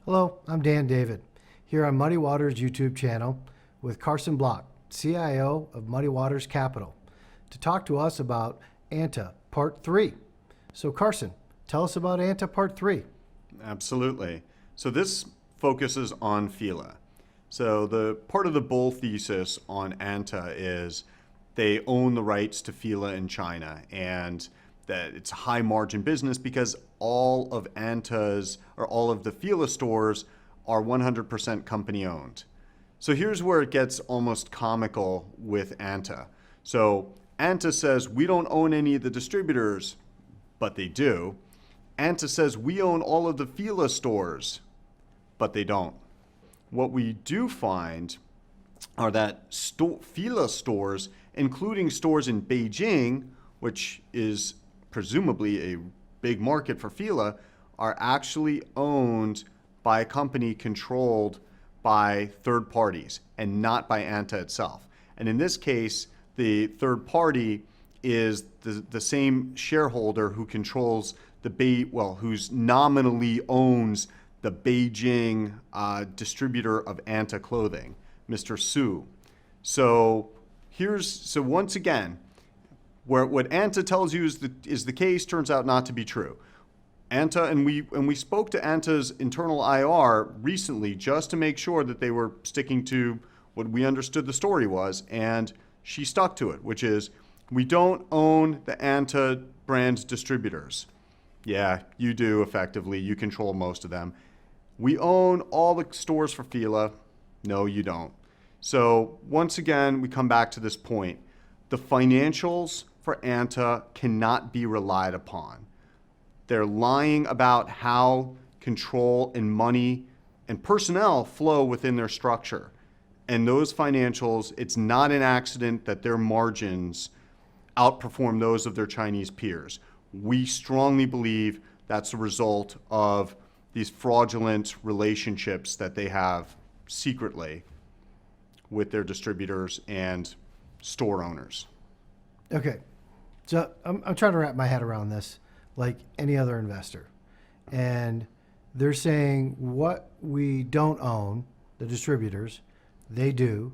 Hello, I'm Dan David, here on Muddy Waters YouTube channel with Carson Block, CIO of Muddy Waters Capital, to talk to us about ANTA Part 3. So Carson, tell us about ANTA Part 3. Absolutely. So this focuses on Fila. So the part of the bull thesis on ANTA is they own the rights to Fila in China, and that it's a high margin business because all of ANTA's or all of the Fila stores are 100% company owned. So here's where it gets almost comical with ANTA. So ANTA says we don't own any of the distributors, but they do. ANTA says we own all of the Fila stores, but they don't. What we do find are that Fila stores, including stores in Beijing, which is presumably a big market for Fila, are actually owned by a company controlled by third parties and not by ANTA itself. And in this case, the third party is the same shareholder who controls who's nominally owns the Beijing distributor of ANTA clothing, Mr. Su. So once again, where what ANTA tells you is the case turns out not to be true. ANTA, and we spoke to ANTA's internal IR recently just to make sure that they were sticking to what we understood the story was, and she stuck to it, which is we don't own the ANTA brand distributors. Yeah, you do effectively. You control most of them. We own all the stores for Fila. No, you don't. So once again, we come back to this point. The financials for ANTA cannot be relied upon. They're lying about how control and money and personnel flow within their structure. And those financials, it's not an accident that their margins outperform those of their Chinese peers. We strongly believe that's a result of these fraudulent relationships that they have secretly with their distributors and store owners. Okay, so I'm trying to wrap my head around this like any other investor. And they're saying what we don't own, the distributors, they do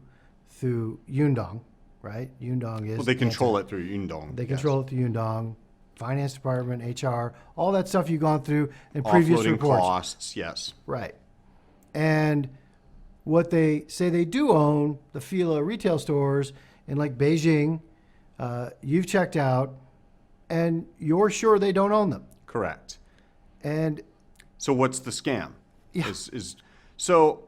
through Yundong, right? Yundong is... Well, they control it through Yundong. They control it through Yundong, finance department, HR, all that stuff you've gone through in previous Offloading reports. costs, yes. Right. And what they say they do own, the Fila retail stores in like Beijing, you've checked out, and you're sure they don't own them. Correct. And so what's the scam? Yeah. So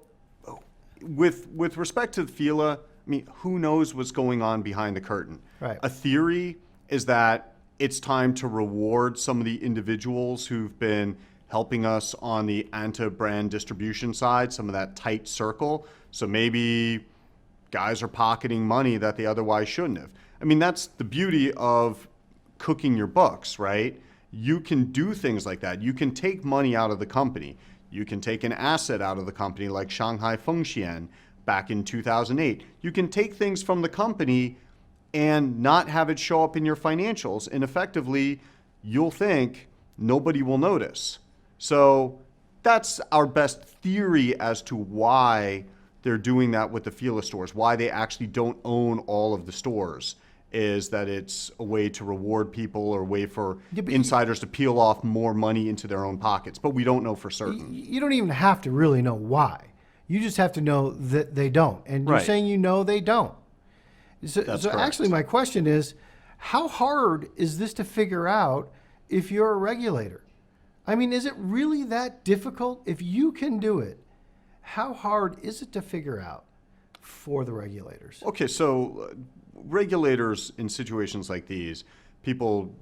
with respect to Fila, I mean, who knows what's going on behind the curtain? Right. A theory is that it's time to reward some of the individuals who've been helping us on the ANTA brand distribution side, some of that tight circle. So maybe guys are pocketing money that they otherwise shouldn't have. I mean, that's the beauty of cooking your books, right? You can do things like that. You can take money out of the company. You can take an asset out of the company like Shanghai Fengxian back in 2008. You can take things from the company and not have it show up in your financials. And effectively, you'll think nobody will notice. So that's our best theory as to why they're doing that with the Fila stores, why they actually don't own all of the stores, is that it's a way to reward people or a way for insiders to peel off more money into their own pockets. But we don't know for certain. You don't even have to really know why. You just have to know that they don't. And you're saying you know they don't. So actually my question is, how hard is this to figure out if you're a regulator? I mean, is it really that difficult? If you can do it, how hard is it to figure out for the regulators? Okay, so regulators in situations like these, people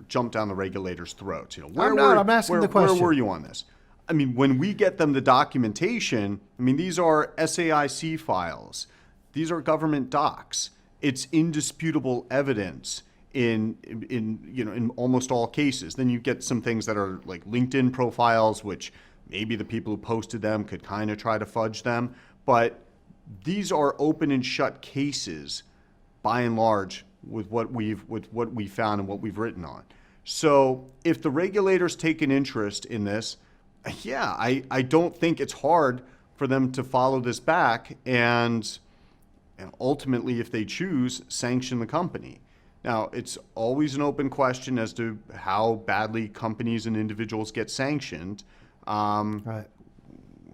jump down the regulators' throats. I'm asking the question. Where were you on this? I mean, when we get them the documentation, I mean, these are SAIC files. These are government docs. It's indisputable evidence in almost all cases. Then you get some things that are like LinkedIn profiles, which maybe the people who posted them could kind of try to fudge them. But these are open and shut cases, by and large, with what we found and what we've written on. So if the regulators take an interest in this, Yeah, I don't think it's hard for them to follow this back and ultimately, if they choose, sanction the company. Now, it's always an open question as to how badly companies and individuals get sanctioned. Right.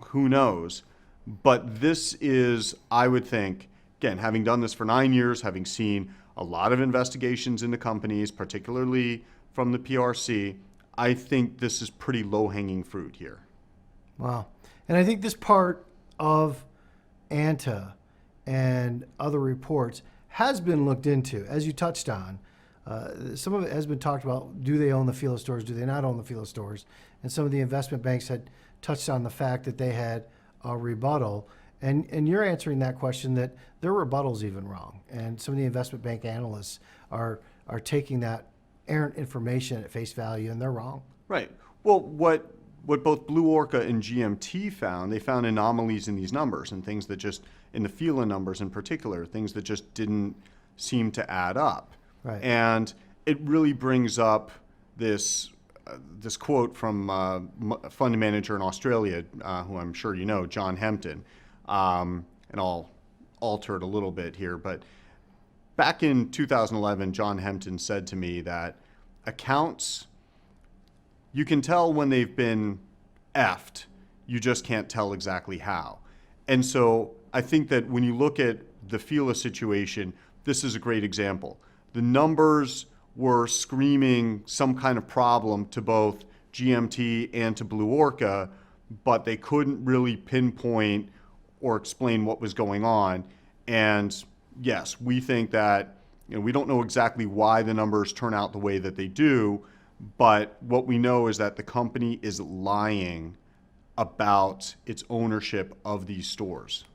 Who knows? But this is, I would think, again, having done this for 9 years, having seen a lot of investigations into companies, particularly from the PRC, I think this is pretty low-hanging fruit here. Wow. And I think this part of ANTA and other reports has been looked into, as you touched on. Some of it has been talked about. Do they own the Fila stores? Do they not own the Fila stores? And some of the investment banks had touched on the fact that they had a rebuttal. And you're answering that question that their rebuttal's even wrong. And some of the investment bank analysts are taking that errant information at face value, and they're wrong. Right. Well, what both Blue Orca and GMT found, they found anomalies in these numbers and things that just, in the Fila numbers in particular, things that just didn't seem to add up. Right. And it really brings up this quote from a fund manager in Australia, who I'm sure you know, John Hempton. And I'll alter it a little bit here, but back in 2011, John Hempton said to me that accounts, you can tell when they've been effed, you just can't tell exactly how. And so I think that when you look at the Fila situation, this is a great example. The numbers were screaming some kind of problem to both GMT and to Blue Orca, but they couldn't really pinpoint or explain what was going on. And yes, we think that, we don't know exactly why the numbers turn out the way that they do, but what we know is that the company is lying about its ownership of these stores.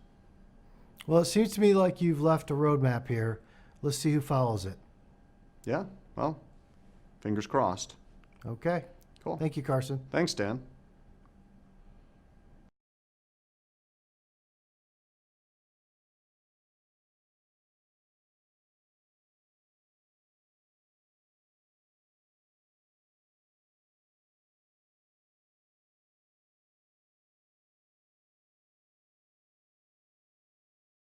Well, it seems to me like you've left a roadmap here. Let's see who follows it. Yeah, well, fingers crossed. Okay. Cool. Thank you, Carson. Thanks, Dan.